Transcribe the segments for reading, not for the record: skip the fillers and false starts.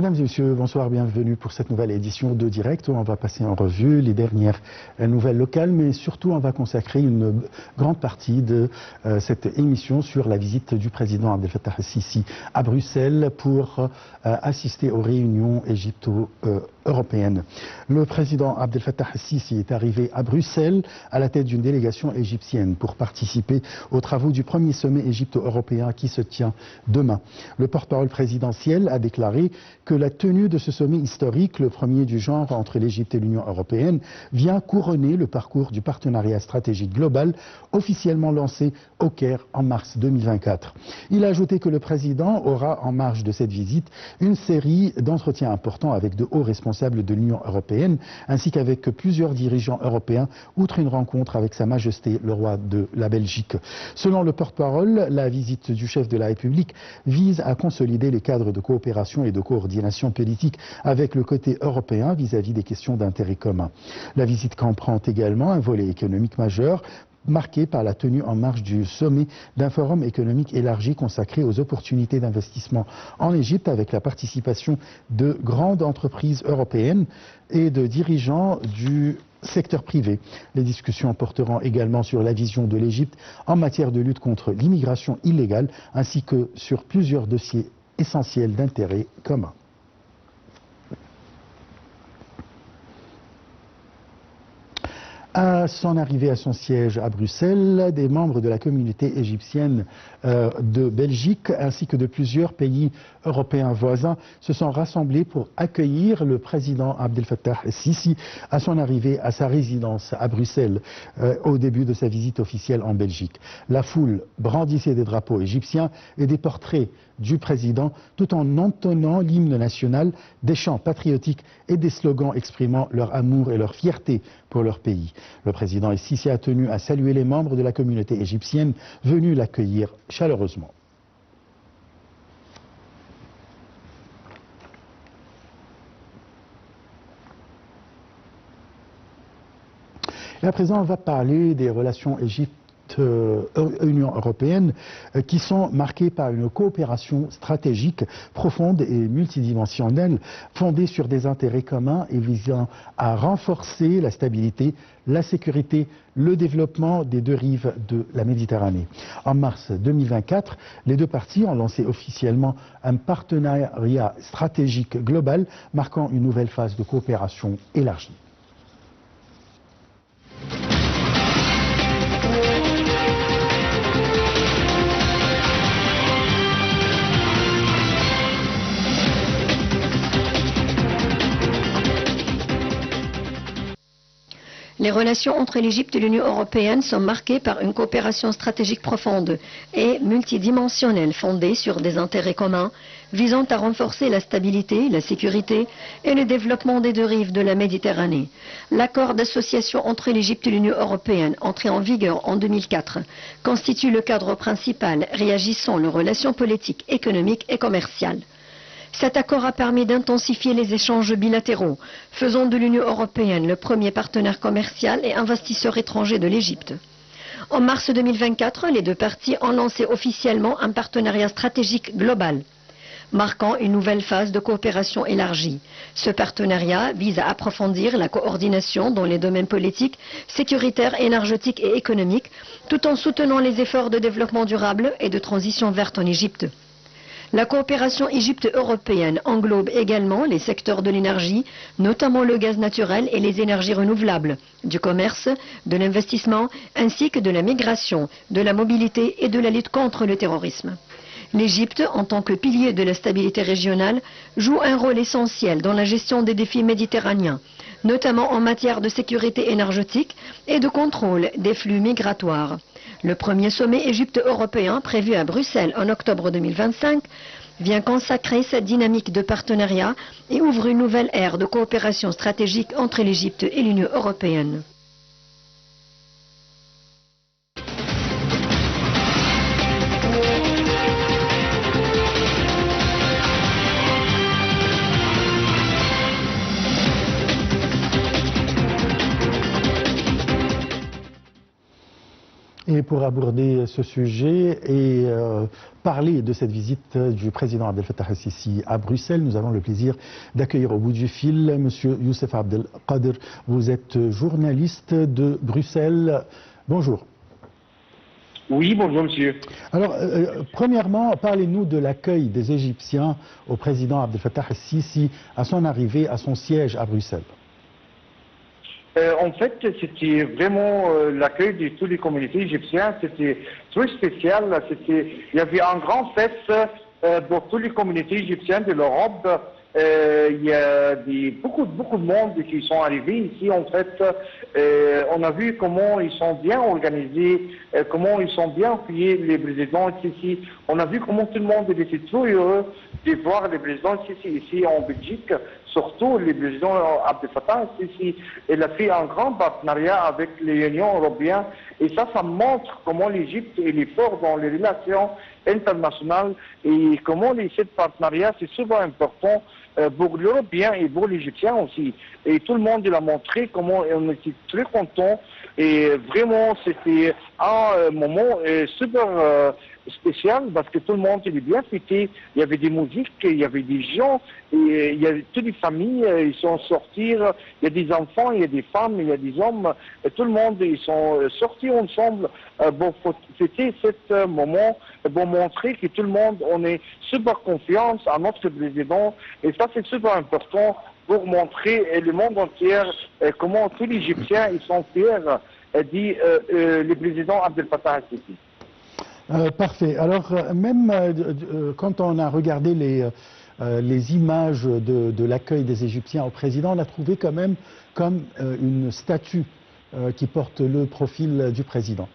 Mesdames et messieurs, bonsoir, bienvenue pour cette nouvelle édition de Direct où on va passer en revue les dernières nouvelles locales, mais surtout on va consacrer une grande partie de cette émission sur la visite du président Abdel Fattah el-Sisi à Bruxelles pour assister aux réunions égypto-européennes. Le président Abdel Fattah el-Sisi est arrivé à Bruxelles à la tête d'une délégation égyptienne pour participer aux travaux du premier sommet égypto-européen qui se tient demain. Le porte-parole présidentiel a déclaré que la tenue de ce sommet historique, le premier du genre entre l'Égypte et l'Union européenne, vient couronner le parcours du partenariat stratégique global officiellement lancé au Caire en mars 2024. Il a ajouté que le président aura en marge de cette visite une série d'entretiens importants avec de hauts responsables de l'Union européenne ainsi qu'avec plusieurs dirigeants européens, outre une rencontre avec Sa Majesté le roi de la Belgique. Selon le porte-parole, la visite du chef de la République vise à consolider les cadres de coopération et de coordination politique avec le côté européen vis-à-vis des questions d'intérêt commun. La visite comprend également un volet économique majeur marqué par la tenue en marge du sommet d'un forum économique élargi consacré aux opportunités d'investissement en Égypte avec la participation de grandes entreprises européennes et de dirigeants du secteur privé. Les discussions porteront également sur la vision de l'Égypte en matière de lutte contre l'immigration illégale ainsi que sur plusieurs dossiers essentiels d'intérêt commun. À son arrivée à son siège à Bruxelles, des membres de la communauté égyptienne de Belgique ainsi que de plusieurs pays européens voisins se sont rassemblés pour accueillir le président Abdel Fattah el-Sisi à son arrivée à sa résidence à Bruxelles au début de sa visite officielle en Belgique. La foule brandissait des drapeaux égyptiens et des portraits du président tout en entonnant l'hymne national, des chants patriotiques et des slogans exprimant leur amour et leur fierté pour leur pays. Le président el-Sisi a tenu à saluer les membres de la communauté égyptienne venus l'accueillir chaleureusement. Et à présent, on va parler des relations Égypte-Union européenne qui sont marquées par une coopération stratégique profonde et multidimensionnelle fondée sur des intérêts communs et visant à renforcer la stabilité, la sécurité, le développement des deux rives de la Méditerranée. En mars 2024, les deux parties ont lancé officiellement un partenariat stratégique global marquant une nouvelle phase de coopération élargie. Les relations entre l'Égypte et l'Union européenne sont marquées par une coopération stratégique profonde et multidimensionnelle fondée sur des intérêts communs visant à renforcer la stabilité, la sécurité et le développement des deux rives de la Méditerranée. L'accord d'association entre l'Égypte et l'Union européenne, entré en vigueur en 2004, constitue le cadre principal régissant les relations politiques, économiques et commerciales. Cet accord a permis d'intensifier les échanges bilatéraux, faisant de l'Union européenne le premier partenaire commercial et investisseur étranger de l'Égypte. En mars 2024, les deux parties ont lancé officiellement un partenariat stratégique global, marquant une nouvelle phase de coopération élargie. Ce partenariat vise à approfondir la coordination dans les domaines politiques, sécuritaires, énergétiques et économiques, tout en soutenant les efforts de développement durable et de transition verte en Égypte. La coopération égypte-européenne englobe également les secteurs de l'énergie, notamment le gaz naturel et les énergies renouvelables, du commerce, de l'investissement, ainsi que de la migration, de la mobilité et de la lutte contre le terrorisme. L'Égypte, en tant que pilier de la stabilité régionale, joue un rôle essentiel dans la gestion des défis méditerranéens, notamment en matière de sécurité énergétique et de contrôle des flux migratoires. Le premier sommet Égypte-européen, prévu à Bruxelles en octobre 2025, vient consacrer cette dynamique de partenariat et ouvre une nouvelle ère de coopération stratégique entre l'Égypte et l'Union européenne. Et pour aborder ce sujet et parler de cette visite du président Abdel Fattah el-Sisi à Bruxelles, nous avons le plaisir d'accueillir au bout du fil M. Youssef Abdelkader. Vous êtes journaliste de Bruxelles. Bonjour. Oui, bonjour monsieur. Alors, premièrement, parlez-nous de l'accueil des Égyptiens au président Abdel Fattah el-Sisi à son arrivée à son siège à Bruxelles. En fait, c'était vraiment l'accueil de toutes les communautés égyptiennes, c'était très spécial. Il y avait un grand fête pour toutes les communautés égyptiennes de l'Europe. Il y a beaucoup de monde qui sont arrivés ici. En fait, on a vu comment ils sont bien organisés, comment ils sont bien appuyés, les présidents ici. On a vu comment tout le monde était très heureux de voir les présidents ici en Belgique, surtout le président Abdel Fattah ici. Il a fait un grand partenariat avec l'Union européenne et ça montre comment l'Égypte est fort dans les relations internationales et comment ce partenariat c'est super important pour l'Européen et pour l'Égyptien aussi. Et tout le monde l'a montré comment on était très content et vraiment c'était un moment super spécial parce que tout le monde était bien fêté. Il y avait des musiques, il y avait des gens, et il y avait toutes les familles, ils sont sortis, il y a des enfants, il y a des femmes, il y a des hommes, et tout le monde, ils sont sortis ensemble pour fêter ce moment, pour montrer que tout le monde, on est super confiance à notre président, et ça c'est super important pour montrer le monde entier comment tous les Égyptiens ils sont fiers, dit le président Abdel Fattah el-Sisi. Parfait. Alors, même quand on a regardé les images de l'accueil des Égyptiens au président, on a trouvé quand même comme une statue qui porte le profil du président.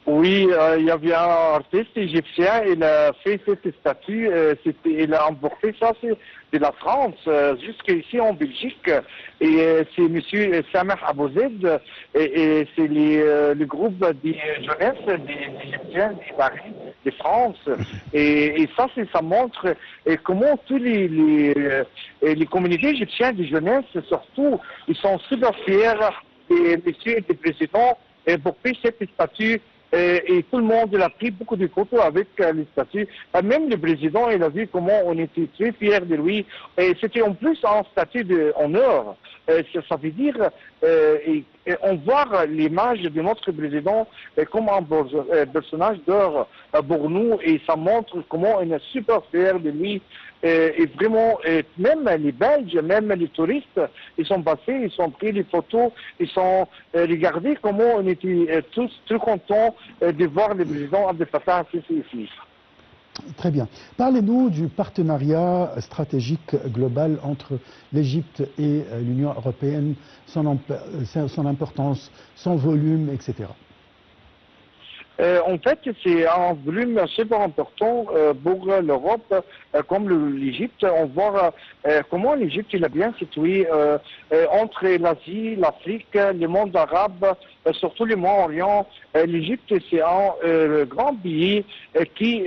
Oui, il y avait un artiste égyptien, il a fait cette statue, il a emporté ça de la France jusqu'ici en Belgique. Et c'est M. Sameh Abouzid, et c'est le groupe de jeunesse des Égyptiens, des Paris, de France. Et ça, ça montre comment tous les communautés égyptiennes de jeunesse, surtout, ils sont super fiers et monsieur le président pour faire cette statue. Et tout le monde a pris beaucoup de photos avec les statues. Même le président, il a vu comment on était très fiers de lui. Et c'était en plus un statut d'honneur. Ça veut dire, on voit l'image de notre président comme un personnage d'or pour nous. Et ça montre comment on est super fiers de lui. Et vraiment, même les Belges, même les touristes, ils sont passés, ils ont pris les photos, ils ont regardé comment on était tous très contents de voir le président Abdel Fattah el-Sisi ici. Très bien. Parlez-nous du partenariat stratégique global entre l'Égypte et l'Union européenne, son importance, son volume, etc. En fait, c'est un volume super important pour l'Europe, comme l'Égypte. On voit comment l'Égypte a bien situé entre l'Asie, l'Afrique, le monde arabe, surtout le Moyen-Orient. L'Égypte, c'est un grand pays qui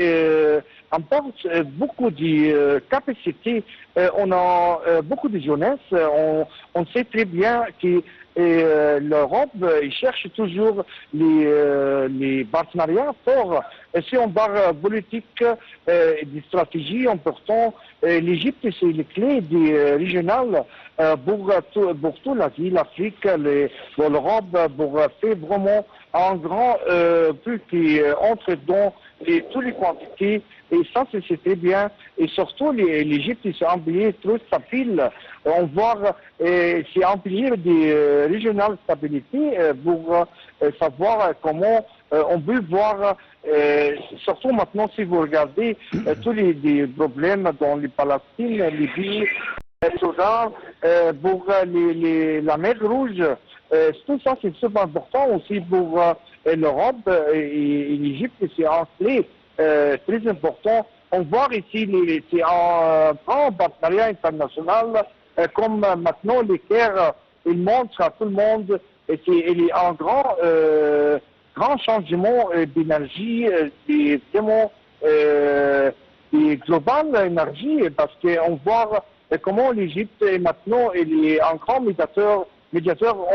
apporte beaucoup de capacités. On a beaucoup de jeunesse. On sait très bien que l'Europe cherche toujours les partenariats forts. Si on parle politique, des stratégies importantes, l'Égypte c'est les clés régionales pour toute l'Asie, l'Afrique, l'Europe, pour faire vraiment un grand but qui entre dans toutes les quantités. Et ça, c'est très bien. Et surtout, l'Égypte, c'est un pays très stable. On voit, c'est un pays de régionale stabilité pour savoir comment on peut voir, surtout maintenant, si vous regardez tous les problèmes dans les Palestine, les Libye, Soudan, pour la mer Rouge. Tout ça, c'est super important aussi pour l'Europe et l'Égypte, c'est un clé très important. On voit ici, c'est un grand partenariat international, comme maintenant les Caire, il montre à tout le monde, il y a un grand changement d'énergie, vraiment global énergie, parce qu'on voit comment l'Égypte maintenant il est un grand médiateur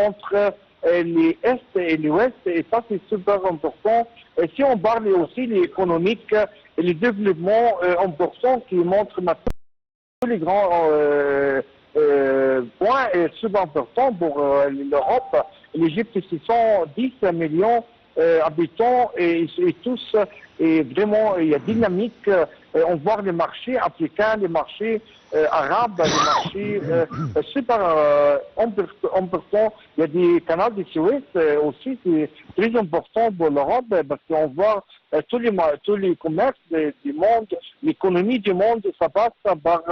entre les Est et l'Ouest, et ça c'est super important. Et si on parle aussi de l'économique et le développement important qui montre maintenant tous les grands points est super important pour l'Europe. L'Égypte, c'est 110 millions habitants et tous, et vraiment, il y a dynamique. On voit les marchés africains, les marchés arabes, les marchés super importants. Il y a des canaux de Suez aussi, c'est très important pour l'Europe parce qu'on voit tous les commerces du monde, l'économie du monde, ça passe par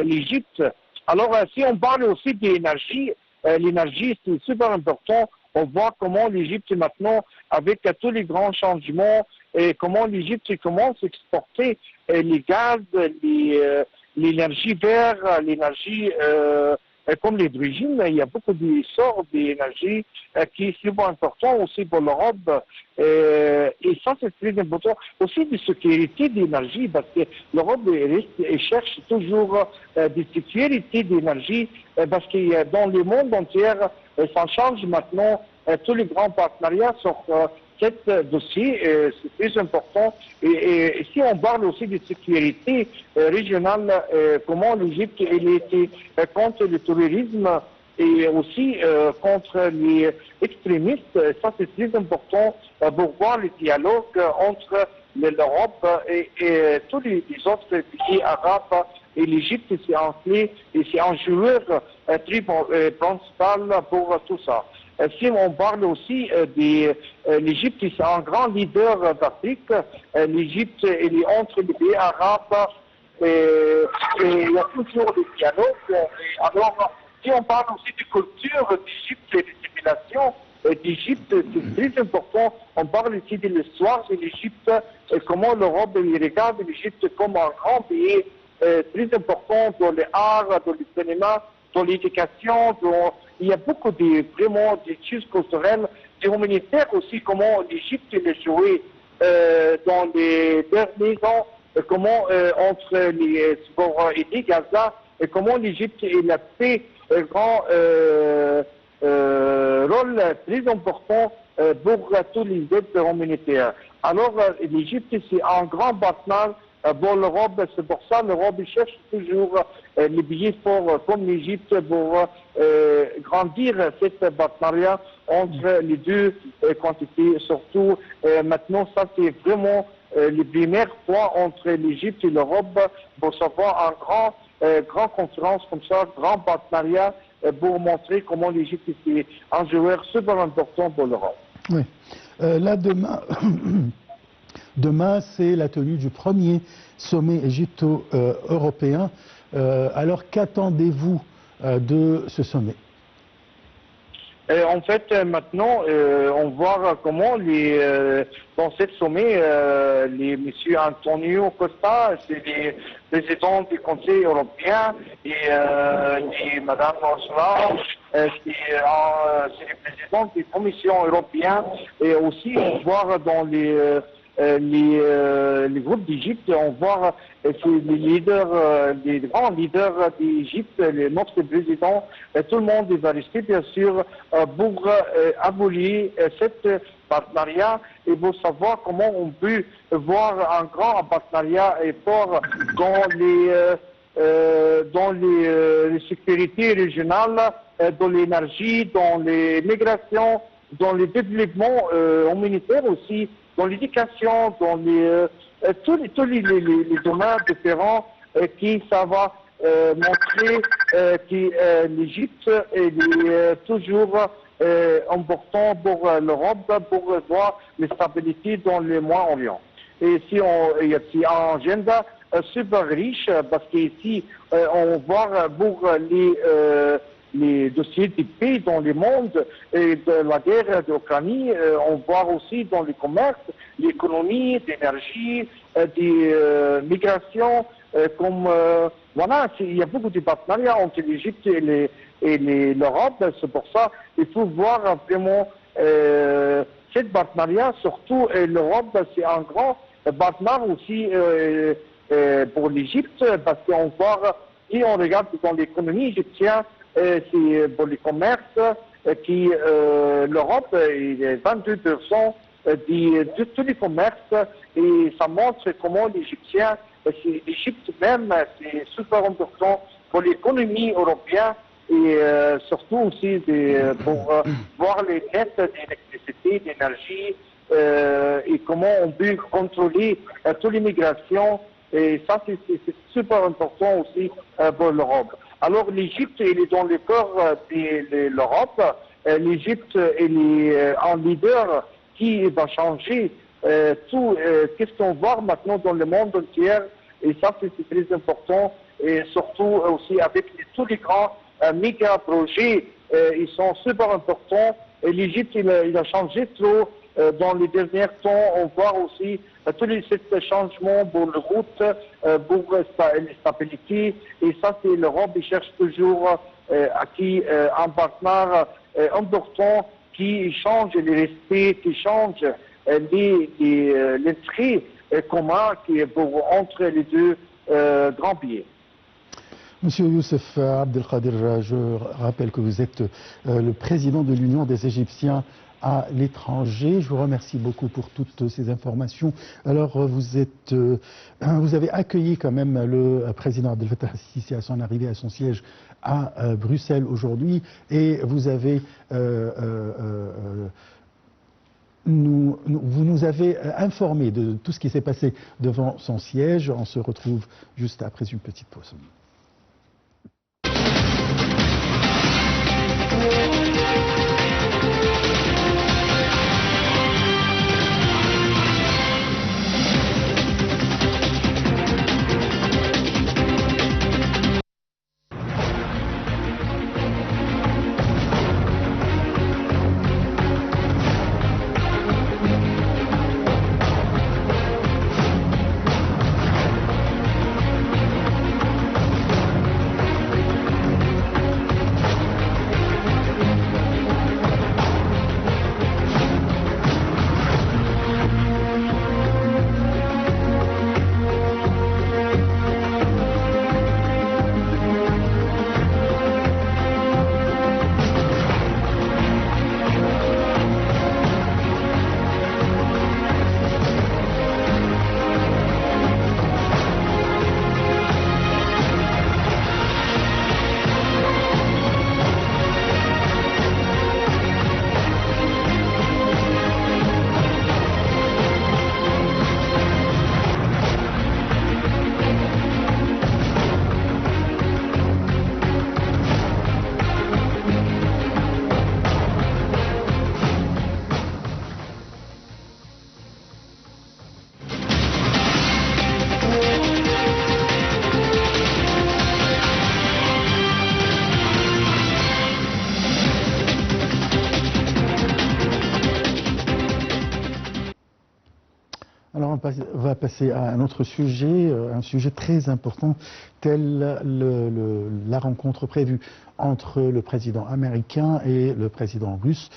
l'Égypte. Alors, si on parle aussi d'énergie, l'énergie, c'est super important. On voit comment l'Égypte maintenant, avec tous les grands changements, et comment l'Égypte commence à exporter les gaz, l'énergie verte, l'énergie comme l'hydrogène. Il y a beaucoup de sortes d'énergie qui est super important aussi pour l'Europe. Et ça, c'est très important. Aussi de sécurité d'énergie, parce que l'Europe cherche toujours des sécurités d'énergie, parce que dans le monde entier, ça change maintenant. Tous les grands partenariats sur cet dossier, c'est très important. Et si on parle aussi de sécurité régionale, comment l'Égypte était contre le terrorisme et aussi contre les extrémistes, ça c'est très important pour voir le dialogue entre l'Europe et tous les autres pays arabes. Et l'Égypte, c'est un clé et c'est un joueur très principal pour tout ça. Si on parle aussi de l'Égypte, c'est un grand leader d'Afrique. L'Égypte, elle est entre les pays arabes et il y a toujours des dialogues. Alors, si on parle aussi de culture d'Égypte et de civilisation d'Égypte, c'est très important. On parle ici de l'histoire de l'Égypte et comment l'Europe regarde l'Égypte comme un grand pays très important dans les arts, dans le cinéma, dans l'éducation, il y a beaucoup de vraiment des choses culturelles, des humanitaires aussi, comment l'Égypte a joué dans les derniers ans, comment entre les et Gaza, et comment l'Égypte a fait un grand rôle très important pour tous les aides humanitaires. Alors l'Égypte, c'est un grand partenaire pour l'Europe, c'est pour ça l'Europe cherche toujours les billets forts comme l'Égypte pour grandir cet partenariat entre les deux quantités. Surtout maintenant, ça c'est vraiment les premiers points entre l'Égypte et l'Europe pour savoir un grand concurrence comme ça, grand partenariat pour montrer comment l'Égypte est un joueur super important pour l'Europe. Oui. Là, demain, c'est la tenue du premier sommet égypto-européen. Alors, qu'attendez-vous de ce sommet? En fait, maintenant, on voit comment dans ce sommet, M. Antonio Costa, c'est le président du Conseil européen, et Mme Ursula, c'est le président de la Commission européenne, et aussi on voit dans les groupes d'Égypte, on voit les leaders, les grands leaders d'Égypte, notre président, tout le monde va rester bien sûr pour abolir cette partenariat et pour savoir comment on peut voir un grand partenariat et fort dans les sécurités régionales, dans l'énergie, dans les migrations, dans le développement humanitaire aussi, dans l'éducation, dans tous les domaines différents qui ça va montrer que l'Égypte est toujours important pour l'Europe pour voir la stabilité dans le Moyen-Orient. Et il y a un agenda super riche parce qu'ici on voit pour les dossiers de paix dans le monde et de la guerre d'Ukraine, on voit aussi dans le commerce, l'économie, l'énergie, des migrations, comme voilà, il y a beaucoup de partenariats entre l'Égypte et l'Europe, c'est pour ça qu'il faut voir vraiment ce partenariat, surtout l'Europe, c'est un grand partenaire aussi pour l'Égypte, parce qu'on voit, si on regarde dans l'économie égyptienne, c'est pour le commerce, que l'Europe est 22% de tous les commerces, et ça montre comment l'Égyptien, l'Égypte même, c'est super important pour l'économie européenne, et surtout aussi pour voir les dettes d'électricité, d'énergie, et comment on peut contrôler toute l'immigration. Et ça, c'est super important aussi pour l'Europe. Alors l'Égypte, elle est dans le cœur de l'Europe. L'Égypte, elle est un leader qui va changer tout. Qu'est-ce qu'on voit maintenant dans le monde entier? Et ça, c'est très important. Et surtout aussi avec tous les grands méga projets, ils sont super importants. Et l'Égypte, il a changé trop dans les derniers temps. On voit aussi tous ces changements pour la route, pour la stabilité. Et ça, c'est l'Europe qui cherche toujours un partenaire important qui change les respects, qui change l'esprit commun entre les deux grands pays. Monsieur Youssef Abdelkader, je rappelle que vous êtes le président de l'Union des Égyptiens à l'étranger. Je vous remercie beaucoup pour toutes ces informations. Alors, vous avez accueilli quand même le président Abdel Fattah al-Sisi à son arrivée à son siège à Bruxelles aujourd'hui, et vous avez vous nous avez informé de tout ce qui s'est passé devant son siège. On se retrouve juste après une petite pause. Alors on va passer à un autre sujet, un sujet très important, tel la rencontre prévue entre le président américain et le président russe.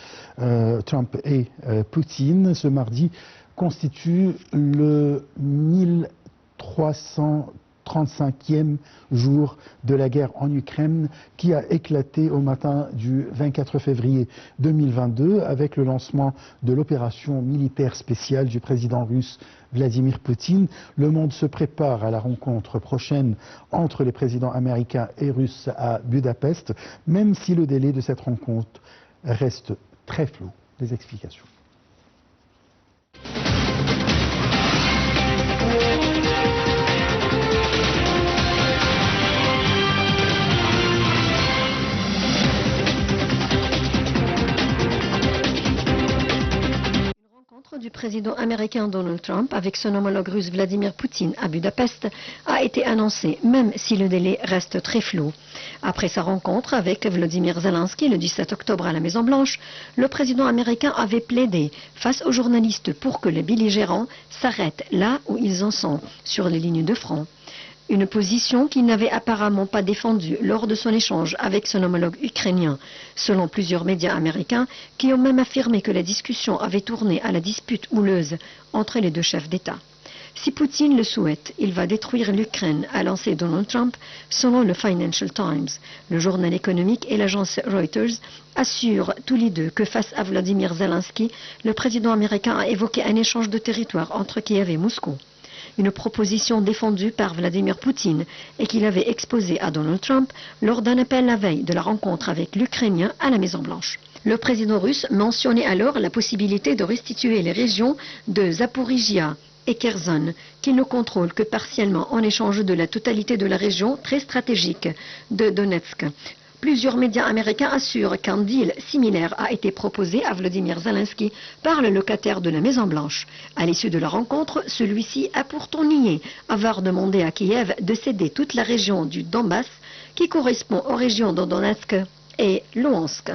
Trump et Poutine, ce mardi, constitue le 1335e jour de la guerre en Ukraine, qui a éclaté au matin du 24 février 2022 avec le lancement de l'opération militaire spéciale du président russe Vladimir Poutine. Le monde se prépare à la rencontre prochaine entre les présidents américains et russes à Budapest, même si le délai de cette rencontre reste très flou. Des explications. Du président américain Donald Trump avec son homologue russe Vladimir Poutine à Budapest a été annoncé, même si le délai reste très flou. Après sa rencontre avec Volodymyr Zelensky le 17 octobre à la Maison-Blanche, le président américain avait plaidé face aux journalistes pour que les belligérants s'arrêtent là où ils en sont, sur les lignes de front. Une position qu'il n'avait apparemment pas défendue lors de son échange avec son homologue ukrainien, selon plusieurs médias américains qui ont même affirmé que la discussion avait tourné à la dispute houleuse entre les deux chefs d'État. Si Poutine le souhaite, il va détruire l'Ukraine, a lancé Donald Trump, selon le Financial Times. Le journal économique et l'agence Reuters assurent tous les deux que face à Vladimir Zelensky, le président américain a évoqué un échange de territoire entre Kiev et Moscou. Une proposition défendue par Vladimir Poutine et qu'il avait exposée à Donald Trump lors d'un appel la veille de la rencontre avec l'Ukrainien à la Maison-Blanche. Le président russe mentionnait alors la possibilité de restituer les régions de Zaporizhia et Kherson, qu'il ne contrôle que partiellement en échange de la totalité de la région très stratégique de Donetsk. Plusieurs médias américains assurent qu'un deal similaire a été proposé à Volodymyr Zelensky par le locataire de la Maison-Blanche. À l'issue de la rencontre, celui-ci a pourtant nié avoir demandé à Kiev de céder toute la région du Donbass, qui correspond aux régions de Donetsk et Louhansk.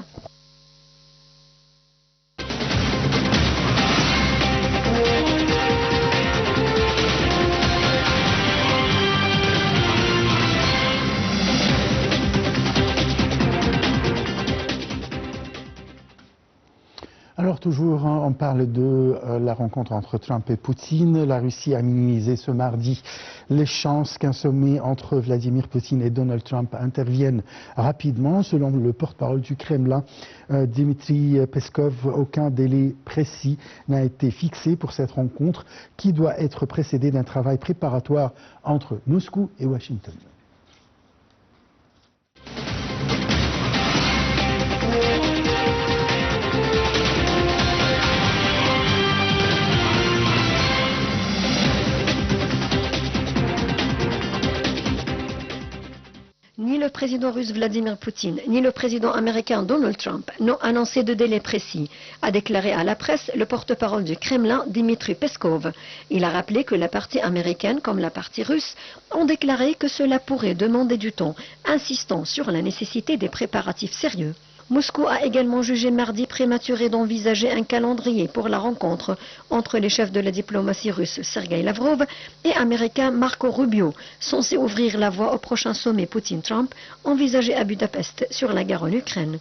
Alors toujours, on parle de la rencontre entre Trump et Poutine. La Russie a minimisé ce mardi les chances qu'un sommet entre Vladimir Poutine et Donald Trump intervienne rapidement. Selon le porte-parole du Kremlin, Dmitry Peskov, aucun délai précis n'a été fixé pour cette rencontre qui doit être précédée d'un travail préparatoire entre Moscou et Washington. Ni le président russe Vladimir Poutine, ni le président américain Donald Trump n'ont annoncé de délai précis, a déclaré à la presse le porte-parole du Kremlin, Dmitry Peskov. Il a rappelé que la partie américaine comme la partie russe ont déclaré que cela pourrait demander du temps, insistant sur la nécessité des préparatifs sérieux. Moscou a également jugé mardi prématuré d'envisager un calendrier pour la rencontre entre les chefs de la diplomatie russe Sergei Lavrov et américain Marco Rubio, censé ouvrir la voie au prochain sommet Poutine-Trump envisagé à Budapest sur la guerre en Ukraine.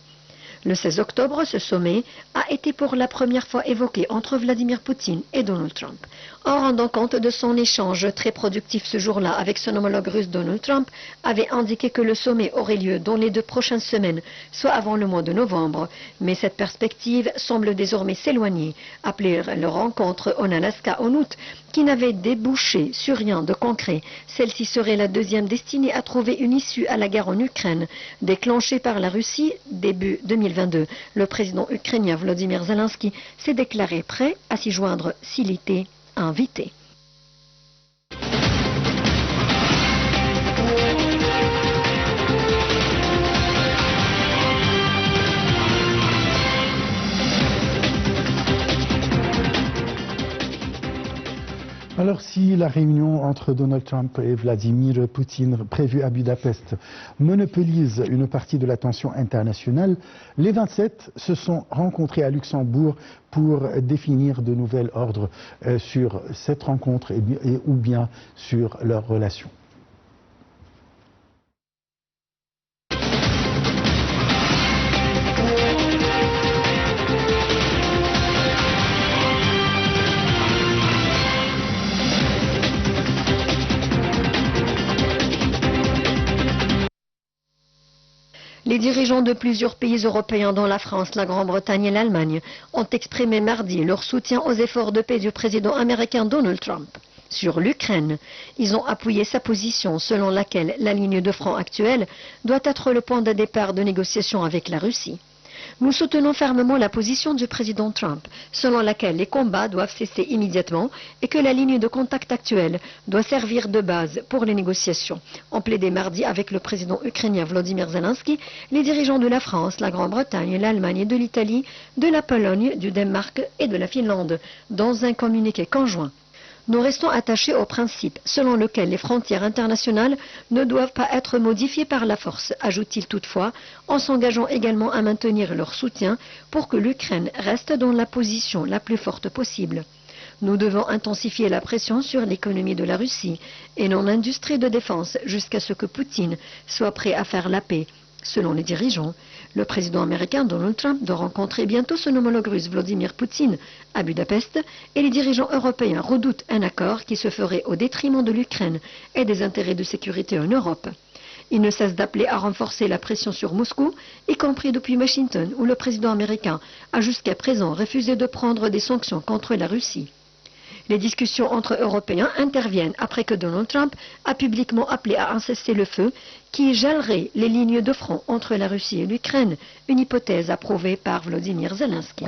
Le 16 octobre, ce sommet a été pour la première fois évoqué entre Vladimir Poutine et Donald Trump. En rendant compte de son échange très productif ce jour-là avec son homologue russe, Donald Trump avait indiqué que le sommet aurait lieu dans les 2 prochaines semaines, soit avant le mois de novembre. Mais cette perspective semble désormais s'éloigner. Appeler leur rencontre en Alaska en août, qui n'avait débouché sur rien de concret. Celle-ci serait la deuxième destinée à trouver une issue à la guerre en Ukraine, déclenchée par la Russie début 2022. Le président ukrainien Volodymyr Zelensky s'est déclaré prêt à s'y joindre s'il était invité. Alors si la réunion entre Donald Trump et Vladimir Poutine prévue à Budapest monopolise une partie de l'attention internationale, les 27 se sont rencontrés à Luxembourg pour définir de nouveaux ordres sur cette rencontre ou bien sur leurs relations. Les dirigeants de plusieurs pays européens, dont la France, la Grande-Bretagne et l'Allemagne, ont exprimé mardi leur soutien aux efforts de paix du président américain Donald Trump. Sur l'Ukraine, ils ont appuyé sa position selon laquelle la ligne de front actuelle doit être le point de départ de négociations avec la Russie. Nous soutenons fermement la position du président Trump, selon laquelle les combats doivent cesser immédiatement et que la ligne de contact actuelle doit servir de base pour les négociations. Ont plaidé mardi avec le président ukrainien Volodymyr Zelensky, les dirigeants de la France, la Grande-Bretagne, l'Allemagne et de l'Italie, de la Pologne, du Danemark et de la Finlande, dans un communiqué conjoint. Nous restons attachés au principe selon lequel les frontières internationales ne doivent pas être modifiées par la force, ajoute-t-il toutefois, en s'engageant également à maintenir leur soutien pour que l'Ukraine reste dans la position la plus forte possible. Nous devons intensifier la pression sur l'économie de la Russie et non l'industrie de défense jusqu'à ce que Poutine soit prêt à faire la paix. Selon les dirigeants, le président américain Donald Trump doit rencontrer bientôt son homologue russe Vladimir Poutine à Budapest et les dirigeants européens redoutent un accord qui se ferait au détriment de l'Ukraine et des intérêts de sécurité en Europe. Il ne cesse d'appeler à renforcer la pression sur Moscou, y compris depuis Washington, où le président américain a jusqu'à présent refusé de prendre des sanctions contre la Russie. Les discussions entre Européens interviennent après que Donald Trump a publiquement appelé à un cessez-le-feu qui gèlerait les lignes de front entre la Russie et l'Ukraine, une hypothèse approuvée par Volodymyr Zelensky.